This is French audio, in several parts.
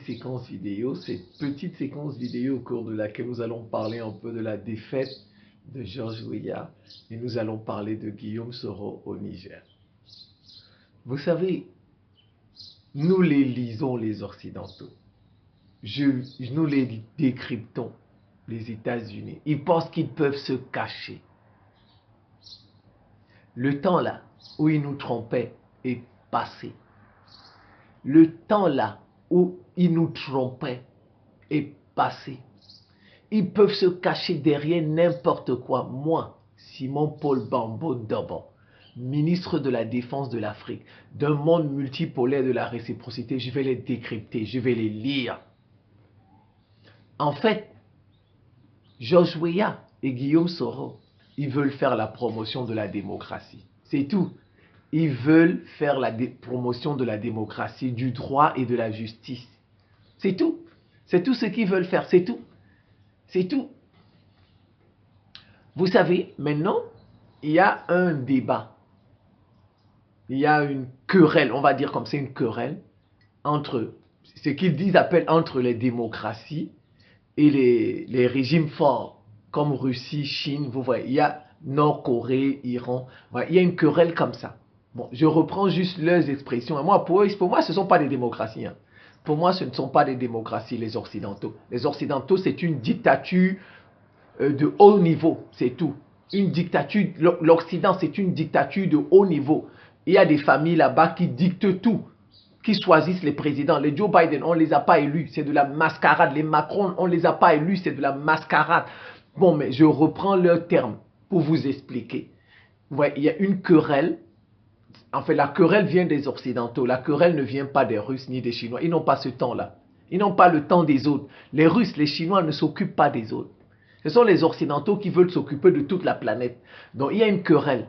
petite séquence vidéo, au cours de laquelle nous allons parler un peu de la défaite de George Weah et nous allons parler de Guillaume Soro au Niger. Vous savez, nous les lisons les Occidentaux, nous les décryptons, les États-Unis. Ils pensent qu'ils peuvent se cacher. Le temps là où ils nous trompaient est passé. Le temps là où ils nous trompaient est passé. Ils peuvent se cacher derrière n'importe quoi. Moi, Simon-Paul Bambo Ndobo, ministre de la Défense de l'Afrique, d'un monde multipolaire de la réciprocité, je vais les décrypter, je vais les lire. En fait, George Weah et Guillaume Soro, ils veulent faire la promotion de la démocratie. C'est tout. Ils veulent faire la promotion de la démocratie, du droit et de la justice. C'est tout. C'est tout ce qu'ils veulent faire, c'est tout. C'est tout. Vous savez, maintenant, il y a un débat. Il y a une querelle, on va dire comme c'est une querelle, entre ce qu'ils appellent entre les démocraties et les régimes forts, comme Russie, Chine, vous voyez, il y a Nord-Corée, Iran, voilà, il y a une querelle comme ça. Bon, je reprends juste leurs expressions. Moi, pour moi, ce ne sont pas des démocraties. Hein. Pour moi, ce ne sont pas des démocraties, les Occidentaux. Les Occidentaux, c'est une dictature de haut niveau, c'est tout. Une dictature, l'Occident, c'est une dictature de haut niveau. Il y a des familles là-bas qui dictent tout, qui choisissent les présidents. Les Joe Biden, on ne les a pas élus, c'est de la mascarade. Les Macron, on ne les a pas élus, c'est de la mascarade. Bon, mais je reprends leurs termes pour vous expliquer. Vous voyez, il y a une querelle. En fait, la querelle vient des Occidentaux. La querelle ne vient pas des Russes ni des Chinois. Ils n'ont pas ce temps-là. Ils n'ont pas le temps des autres. Les Russes, les Chinois ne s'occupent pas des autres. Ce sont les Occidentaux qui veulent s'occuper de toute la planète. Donc, il y a une querelle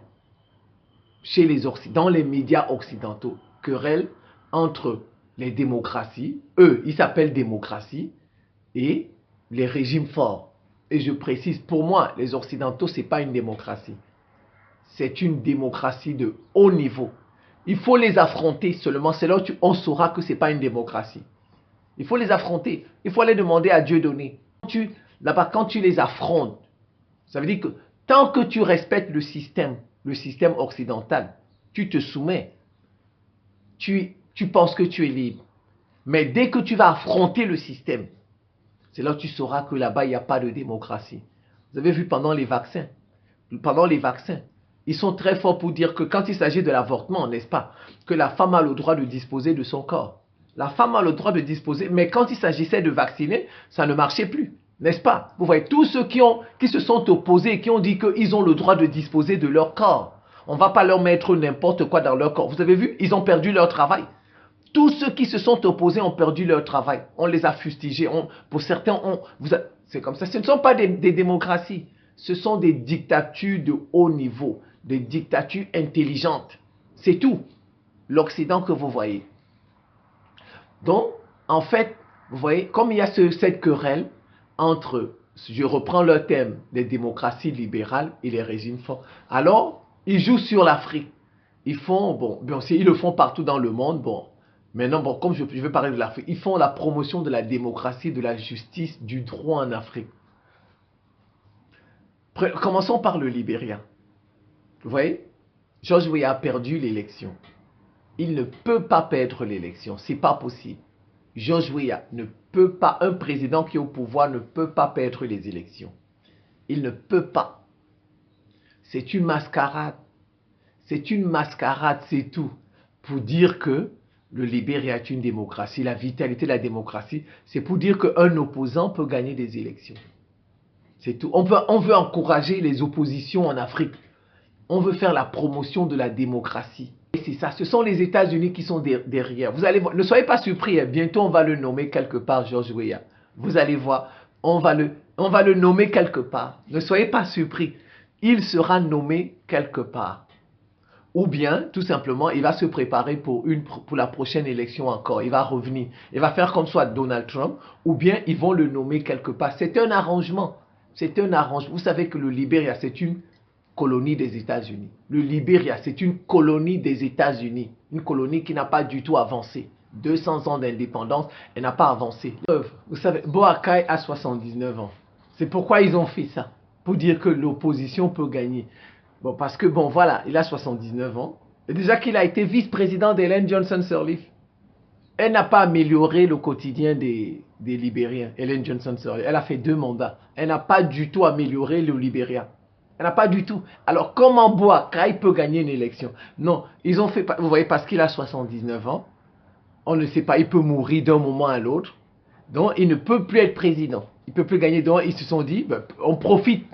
chez les dans les médias occidentaux. Querelle entre les démocraties, eux, ils s'appellent démocratie, et les régimes forts. Et je précise, pour moi, les Occidentaux, ce n'est pas une démocratie. C'est une démocratie de haut niveau. Il faut les affronter seulement. C'est là où on saura que ce n'est pas une démocratie. Il faut les affronter. Il faut aller demander à Dieu donné. Là-bas, quand tu les affrontes, ça veut dire que tant que tu respectes le système occidental, tu te soumets. Tu penses que tu es libre. Mais dès que tu vas affronter le système, c'est là où tu sauras que là-bas, il n'y a pas de démocratie. Vous avez vu pendant les vaccins. Ils sont très forts pour dire que quand il s'agit de l'avortement, n'est-ce pas, que la femme a le droit de disposer de son corps. La femme a le droit de disposer, mais quand il s'agissait de vacciner, ça ne marchait plus, n'est-ce pas? Vous voyez, tous ceux qui se sont opposés, qui ont dit qu'ils ont le droit de disposer de leur corps, on ne va pas leur mettre n'importe quoi dans leur corps. Vous avez vu, ils ont perdu leur travail. Tous ceux qui se sont opposés ont perdu leur travail. On les a fustigés. Pour certains, c'est comme ça. Ce ne sont pas des démocraties. Ce sont des dictatures de haut niveau, des dictatures intelligentes. C'est tout. L'Occident que vous voyez. Donc, en fait, vous voyez, comme il y a cette querelle entre, je reprends le thème, les démocraties libérales et les régimes forts, alors, ils jouent sur l'Afrique. Ils font, bon, ils le font partout dans le monde, bon. Maintenant, bon, comme je veux parler de l'Afrique, ils font la promotion de la démocratie, de la justice, du droit en Afrique. Commençons par le Libéria. Vous voyez, George Weah a perdu l'élection. Il ne peut pas perdre l'élection, c'est pas possible. George Weah ne peut pas, un président qui est au pouvoir ne peut pas perdre les élections. Il ne peut pas. C'est une mascarade. C'est une mascarade, c'est tout. Pour dire que le Libéria est une démocratie, la vitalité de la démocratie, c'est pour dire qu'un opposant peut gagner des élections. C'est tout. On veut encourager les oppositions en Afrique. On veut faire la promotion de la démocratie. Et c'est ça, ce sont les États-Unis qui sont derrière. Vous allez voir, ne soyez pas surpris, hein. Bientôt on va le nommer quelque part, George Weah. Vous allez voir, on va le nommer quelque part. Ne soyez pas surpris, il sera nommé quelque part. Ou bien, tout simplement, il va se préparer pour la prochaine élection encore. Il va revenir. Il va faire comme soit Donald Trump, ou bien ils vont le nommer quelque part. C'est un arrangement. C'est un arrangement. Vous savez que le Libéria, c'est une colonie des États-Unis. Le Libéria, c'est une colonie des États-Unis. Une colonie qui n'a pas du tout avancé. 200 ans d'indépendance, elle n'a pas avancé. Vous savez, Boakai a 79 ans. C'est pourquoi ils ont fait ça. Pour dire que l'opposition peut gagner. Bon, parce que, bon, voilà, il a 79 ans. Et déjà qu'il a été vice-président d'Ellen Johnson Sirleaf. Elle n'a pas amélioré le quotidien des Libériens, Ellen Johnson Sirleaf. Elle a fait 2 mandats. Elle n'a pas du tout amélioré le Libéria. Elle n'a pas du tout. Alors, comment Boakai peut gagner une élection? Non, ils ont fait, vous voyez, parce qu'il a 79 ans, on ne sait pas, il peut mourir d'un moment à l'autre. Donc, il ne peut plus être président. Il ne peut plus gagner. Donc, ils se sont dit, ben, on profite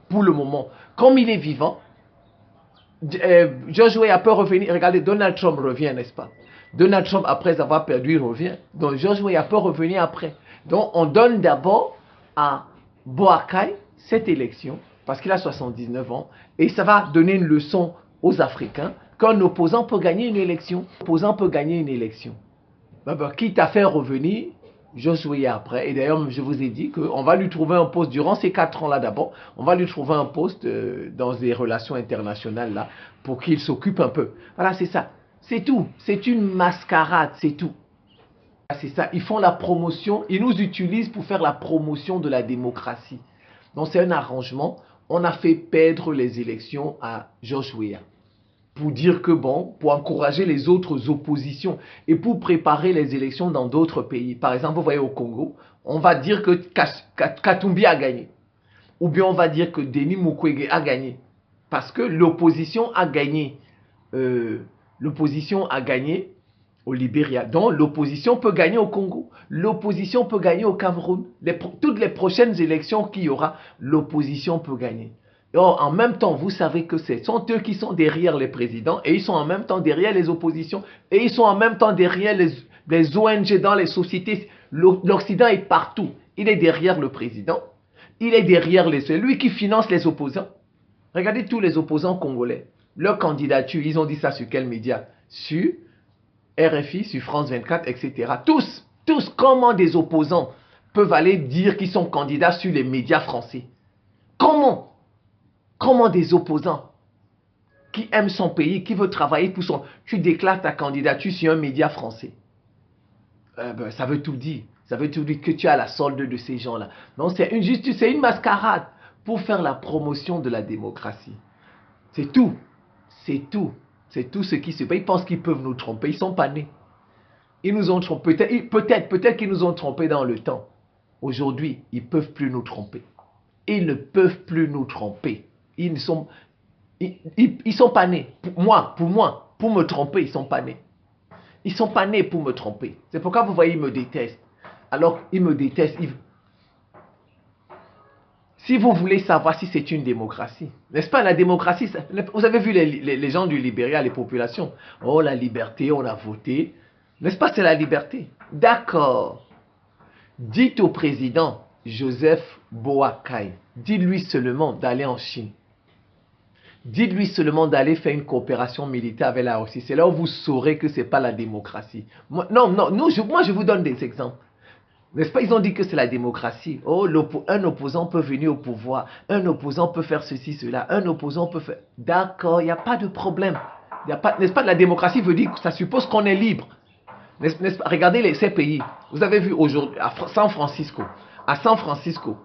pour le moment. Comme il est vivant, George Weah peut revenir. Regardez, Donald Trump revient, n'est-ce pas? Donald Trump, après avoir perdu, il revient. Donc, George Weah peut revenir après. Donc, on donne d'abord à Boakai cette élection, parce qu'il a 79 ans, et ça va donner une leçon aux Africains qu'un opposant peut gagner une élection. Un opposant peut gagner une élection. Quitte à faire revenir George Weah après. Et d'ailleurs, je vous ai dit qu'on va lui trouver un poste durant ces 4 ans-là d'abord. On va lui trouver un poste dans des relations internationales là pour qu'il s'occupe un peu. Voilà, c'est ça. C'est tout. C'est une mascarade, c'est tout. C'est ça. Ils font la promotion. Ils nous utilisent pour faire la promotion de la démocratie. Donc c'est un arrangement. On a fait perdre les élections à George Weah. Pour dire que bon, pour encourager les autres oppositions et pour préparer les élections dans d'autres pays. Par exemple, vous voyez au Congo, on va dire que Katumbi a gagné. Ou bien on va dire que Denis Mukwege a gagné. Parce que l'opposition a gagné. L'opposition a gagné au Libéria. Donc l'opposition peut gagner au Congo. L'opposition peut gagner au Cameroun. Toutes les prochaines élections qu'il y aura, l'opposition peut gagner. Or, en même temps, vous savez que ce sont eux qui sont derrière les présidents et ils sont en même temps derrière les oppositions et ils sont en même temps derrière les ONG dans les sociétés. L'Occident est partout. Il est derrière le président. Il est derrière celui qui finance les opposants. Regardez tous les opposants congolais. Leur candidature, ils ont dit ça sur quels médias? Sur RFI, sur France 24, etc. Tous, comment des opposants peuvent aller dire qu'ils sont candidats sur les médias français? Comment des opposants qui aiment son pays, qui veut travailler pour son... Tu déclares ta candidature sur un média français. Ça veut tout dire. Ça veut tout dire que tu as la solde de ces gens-là. Non, c'est une justice, c'est une mascarade pour faire la promotion de la démocratie. C'est tout. C'est tout. C'est tout ce qui se passe. Ils pensent qu'ils peuvent nous tromper. Ils ne sont pas nés. Ils nous ont trompés. Peut-être qu'ils nous ont trompés dans le temps. Aujourd'hui, ils ne peuvent plus nous tromper. Ils ne peuvent plus nous tromper. Ils sont pas nés. Pour me tromper, ils sont pas nés. Ils sont pas nés pour me tromper. C'est pourquoi vous voyez, ils me détestent. Alors, ils me détestent. Si vous voulez savoir si c'est une démocratie, n'est-ce pas, la démocratie, vous avez vu les gens du Libéria, les populations. Oh, la liberté, on a voté. N'est-ce pas, c'est la liberté? D'accord. Dites au président Joseph Boakai, dites-lui seulement d'aller en Chine. Dites-lui seulement d'aller faire une coopération militaire avec la Russie. C'est là où vous saurez que ce n'est pas la démocratie. Moi, je vous donne des exemples. N'est-ce pas, ils ont dit que c'est la démocratie. Oh, un opposant peut venir au pouvoir. Un opposant peut faire ceci, cela. Un opposant peut faire... D'accord, il n'y a pas de problème. N'est-ce pas, la démocratie veut dire que ça suppose qu'on est libre. N'est-ce pas, regardez ces pays. Vous avez vu aujourd'hui, à San Francisco. À San Francisco,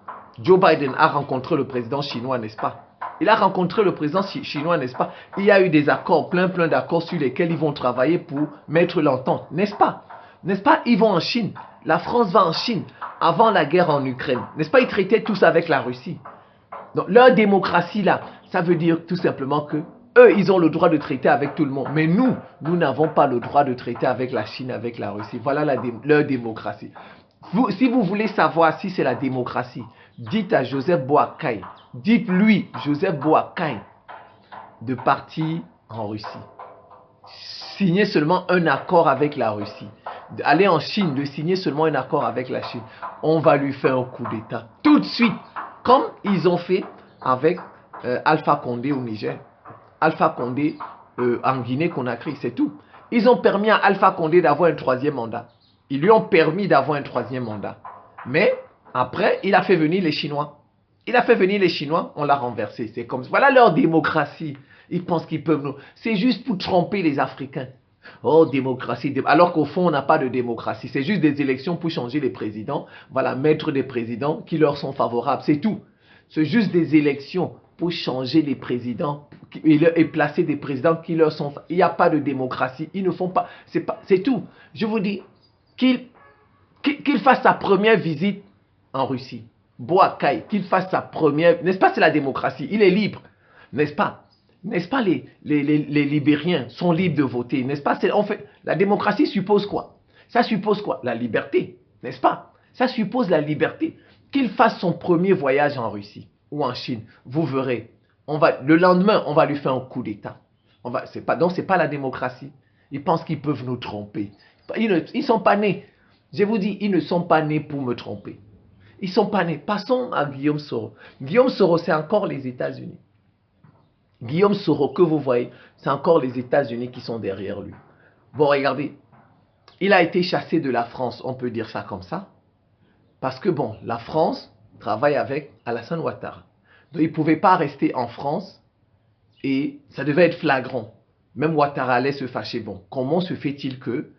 Joe Biden a rencontré le président chinois, n'est-ce pas? Il a rencontré le président chinois, n'est-ce pas? Il y a eu des accords, plein d'accords sur lesquels ils vont travailler pour mettre l'entente, n'est-ce pas? N'est-ce pas? Ils vont en Chine. La France va en Chine avant la guerre en Ukraine. N'est-ce pas? Ils traitaient tous avec la Russie. Donc leur démocratie là, ça veut dire tout simplement que eux, ils ont le droit de traiter avec tout le monde. Mais nous n'avons pas le droit de traiter avec la Chine, avec la Russie. Voilà leur démocratie. Si vous voulez savoir si c'est la démocratie, dites à Joseph Boakai, dites-lui, Joseph Boakai, de partir en Russie. Signer seulement un accord avec la Russie. Aller en Chine, de signer seulement un accord avec la Chine. On va lui faire un coup d'État. Tout de suite. Comme ils ont fait avec Alpha Condé au Niger. Alpha Condé en Guinée-Conakry, c'est tout. Ils ont permis à Alpha Condé d'avoir un 3e mandat. Ils lui ont permis d'avoir un 3e mandat. Mais après, il a fait venir les Chinois. Il a fait venir les Chinois, on l'a renversé. C'est comme ça. Voilà leur démocratie. Ils pensent qu'ils peuvent nous... C'est juste pour tromper les Africains. Oh, démocratie. Alors qu'au fond, on n'a pas de démocratie. C'est juste des élections pour changer les présidents. Voilà, mettre des présidents qui leur sont favorables. C'est tout. C'est juste des élections pour changer les présidents et placer des présidents qui leur sont favorables. Il n'y a pas de démocratie. Ils ne font pas. C'est tout. Je vous dis qu'il fasse sa première visite en Russie. Boakai, qu'il fasse sa première. N'est-ce pas, c'est la démocratie. Il est libre. N'est-ce pas? N'est-ce pas, les Libériens sont libres de voter, n'est-ce pas? En fait, la démocratie suppose quoi? Ça suppose quoi? La liberté, n'est-ce pas? Ça suppose la liberté. Qu'il fasse son premier voyage en Russie ou en Chine, vous verrez. Le lendemain, on va lui faire un coup d'État. Donc, ce n'est pas la démocratie. Ils pensent qu'ils peuvent nous tromper. Ils ne sont pas nés. Je vous dis, ils ne sont pas nés pour me tromper. Ils ne sont pas nés. Passons à Guillaume Soro. Guillaume Soro, c'est encore les États-Unis. Guillaume Soro, que vous voyez, c'est encore les États-Unis qui sont derrière lui. Bon, regardez, il a été chassé de la France, on peut dire ça comme ça, parce que bon, la France travaille avec Alassane Ouattara. Donc, il ne pouvait pas rester en France et ça devait être flagrant. Même Ouattara allait se fâcher. Bon, comment se fait-il que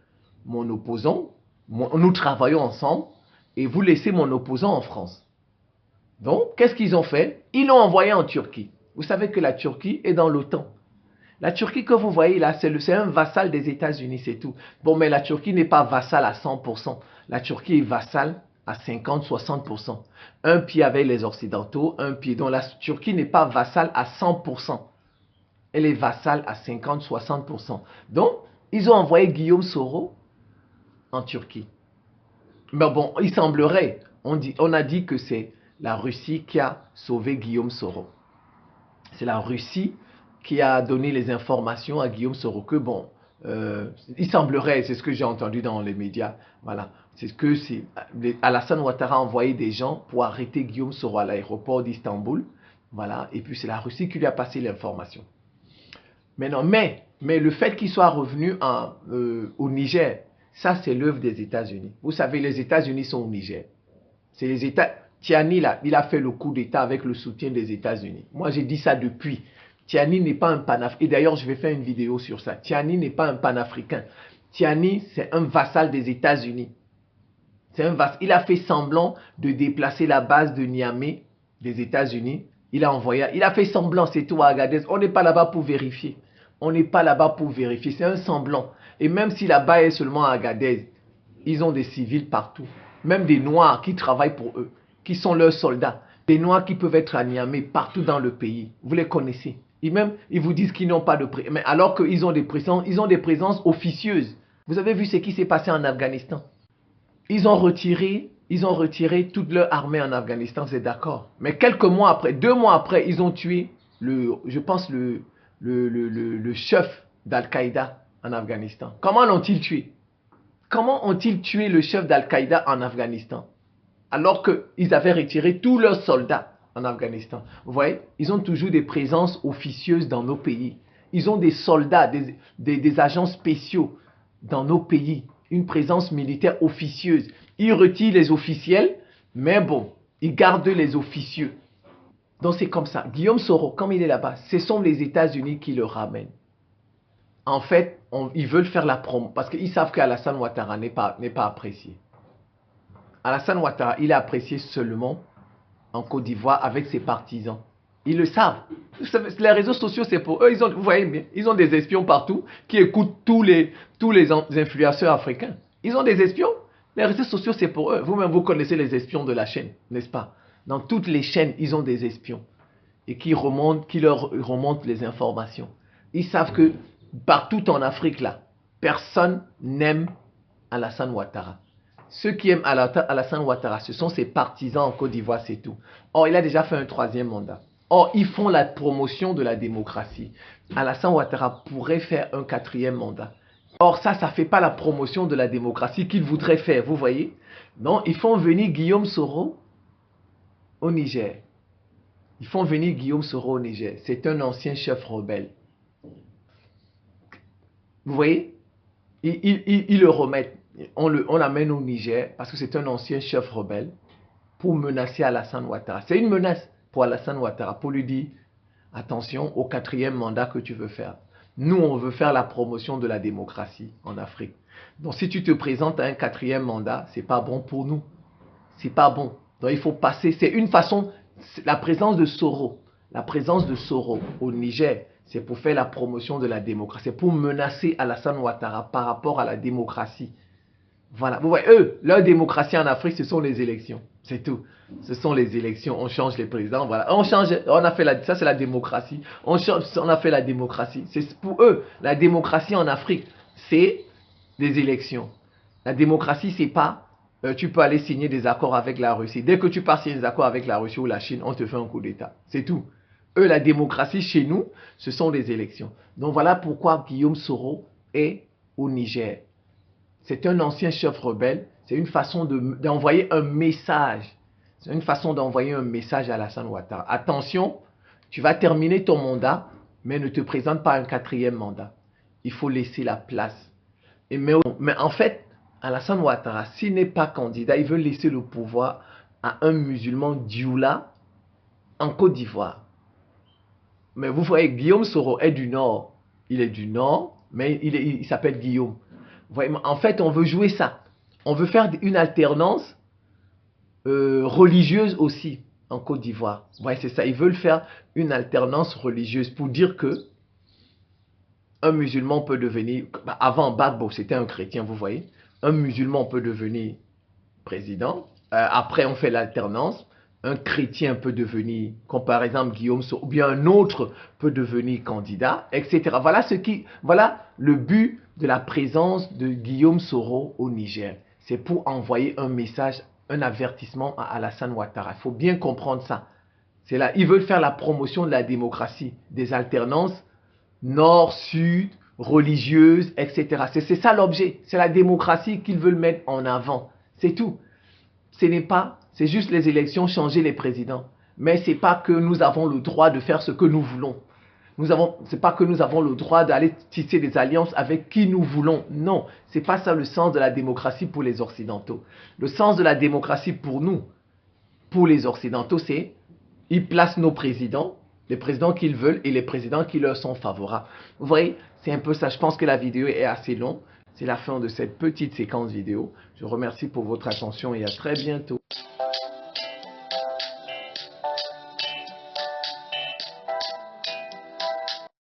mon opposant, nous travaillons ensemble et vous laissez mon opposant en France? Donc, qu'est-ce qu'ils ont fait? Ils l'ont envoyé en Turquie. Vous savez que la Turquie est dans l'OTAN. La Turquie que vous voyez là, c'est un vassal des États-Unis, c'est tout. Bon, mais la Turquie n'est pas vassale à 100%. La Turquie est vassale à 50-60%. Un pied avec les Occidentaux, un pied. Donc la Turquie n'est pas vassale à 100%. Elle est vassale à 50-60%. Donc, ils ont envoyé Guillaume Soro en Turquie. Mais bon, il semblerait, on a dit que c'est la Russie qui a sauvé Guillaume Soro. C'est la Russie qui a donné les informations à Guillaume Soro que bon, il semblerait, c'est ce que j'ai entendu dans les médias, voilà, c'est que Alassane Ouattara a envoyé des gens pour arrêter Guillaume Soro à l'aéroport d'Istanbul, voilà, et puis c'est la Russie qui lui a passé l'information. Mais le fait qu'il soit revenu au Niger, ça c'est l'œuvre des États-Unis. Vous savez, les États-Unis sont au Niger. C'est les États. Tiani, là, il a fait le coup d'État avec le soutien des États-Unis. Moi, j'ai dit ça depuis. Tiani n'est pas un panafricain. Et d'ailleurs, je vais faire une vidéo sur ça. Tiani n'est pas un panafricain. Tiani, c'est un vassal des États-Unis. Il a fait semblant de déplacer la base de Niamey des États-Unis. Il a fait semblant, c'est tout à Agadez. On n'est pas là-bas pour vérifier. On n'est pas là-bas pour vérifier. C'est un semblant. Et même si là-bas est seulement à Agadez, ils ont des civils partout. Même des Noirs qui travaillent pour eux, qui sont leurs soldats. Des Noirs qui peuvent être à Niamey partout dans le pays. Vous les connaissez. Et même, ils vous disent qu'ils n'ont pas de présence. Mais alors qu'ils ont des présences officieuses. Vous avez vu ce qui s'est passé en Afghanistan. Ils ont retiré toute leur armée en Afghanistan, c'est d'accord. Mais quelques mois après, 2 mois après, ils ont tué, je pense, le chef d'Al-Qaïda en Afghanistan. Comment l'ont-ils tué? Comment ont-ils tué le chef d'Al-Qaïda en Afghanistan? Alors qu'ils avaient retiré tous leurs soldats en Afghanistan. Vous voyez, ils ont toujours des présences officieuses dans nos pays. Ils ont des soldats, des agents spéciaux dans nos pays. Une présence militaire officieuse. Ils retirent les officiels, mais bon, ils gardent les officieux. Donc c'est comme ça. Guillaume Soro, comme il est là-bas, ce sont les États-Unis qui le ramènent. En fait, ils veulent faire la promo parce qu'ils savent qu'Alassane Ouattara n'est pas apprécié. Alassane Ouattara, il est apprécié seulement en Côte d'Ivoire avec ses partisans. Ils le savent. Les réseaux sociaux, c'est pour eux. Vous voyez bien, ils ont des espions partout qui écoutent tous les influenceurs africains. Ils ont des espions. Les réseaux sociaux, c'est pour eux. Vous-même, vous connaissez les espions de la chaîne, n'est-ce pas? Dans toutes les chaînes, ils ont des espions et qui leur remontent les informations. Ils savent que partout en Afrique, là, personne n'aime Alassane Ouattara. Ceux qui aiment Alassane Ouattara, ce sont ses partisans en Côte d'Ivoire, c'est tout. Or, il a déjà fait un 3e mandat. Or, ils font la promotion de la démocratie. Alassane Ouattara pourrait faire un 4e mandat. Or, ça ne fait pas la promotion de la démocratie qu'il voudrait faire, vous voyez. Non, ils font venir Guillaume Soro au Niger. Ils font venir Guillaume Soro au Niger. C'est un ancien chef rebelle. Vous voyez, ils le remettent. On l'amène au Niger parce que c'est un ancien chef rebelle pour menacer Alassane Ouattara. C'est une menace pour Alassane Ouattara pour lui dire attention au 4e mandat que tu veux faire. Nous, on veut faire la promotion de la démocratie en Afrique. Donc, si tu te présentes à un 4e mandat, c'est pas bon pour nous. C'est pas bon. Donc, il faut passer. C'est une façon. La présence de Soro au Niger, c'est pour faire la promotion de la démocratie. C'est pour menacer Alassane Ouattara par rapport à la démocratie. Voilà. Vous voyez, eux, leur démocratie en Afrique, ce sont les élections. C'est tout. Ce sont les élections. On change les présidents. Voilà. On change. On a fait ça, c'est la démocratie. On a fait la démocratie. C'est pour eux. La démocratie en Afrique, c'est des élections. La démocratie, c'est pas tu peux aller signer des accords avec la Russie. Dès que tu pars signer des accords avec la Russie ou la Chine, on te fait un coup d'État. C'est tout. Eux, la démocratie chez nous, ce sont des élections. Donc voilà pourquoi Guillaume Soro est au Niger. C'est un ancien chef rebelle. C'est une façon d'envoyer un message. C'est une façon d'envoyer un message à Alassane Ouattara. Attention, tu vas terminer ton mandat, mais ne te présente pas un 4e mandat. Il faut laisser la place. Mais en fait, Alassane Ouattara, s'il n'est pas candidat, il veut laisser le pouvoir à un musulman Dioula en Côte d'Ivoire. Mais vous voyez, Guillaume Soro est du Nord. Il est du Nord, mais il s'appelle Guillaume. Vous voyez, en fait, on veut jouer ça. On veut faire une alternance religieuse aussi en Côte d'Ivoire. Vous voyez, c'est ça. Ils veulent faire une alternance religieuse pour dire que un musulman peut devenir... Avant, Gbagbo, c'était un chrétien, vous voyez. Un musulman peut devenir président. Après, on fait l'alternance. Un chrétien peut devenir, comme par exemple Guillaume Soro, ou bien un autre peut devenir candidat, etc. Voilà le but de la présence de Guillaume Soro au Niger. C'est pour envoyer un message, un avertissement à Alassane Ouattara. Il faut bien comprendre ça. C'est là, ils veulent faire la promotion de la démocratie, des alternances nord, sud, religieuses, etc. C'est ça l'objet. C'est la démocratie qu'ils veulent mettre en avant. C'est tout. C'est juste les élections, changer les présidents. Mais ce n'est pas que nous avons le droit de faire ce que nous voulons. C'est pas que nous avons le droit d'aller tisser des alliances avec qui nous voulons. Non, c'est pas ça le sens de la démocratie pour les Occidentaux. Le sens de la démocratie pour nous, pour les Occidentaux, c'est ils placent nos présidents, les présidents qu'ils veulent et les présidents qui leur sont favorables. Vous voyez, c'est un peu ça. Je pense que la vidéo est assez longue. C'est la fin de cette petite séquence vidéo. Je vous remercie pour votre attention et à très bientôt.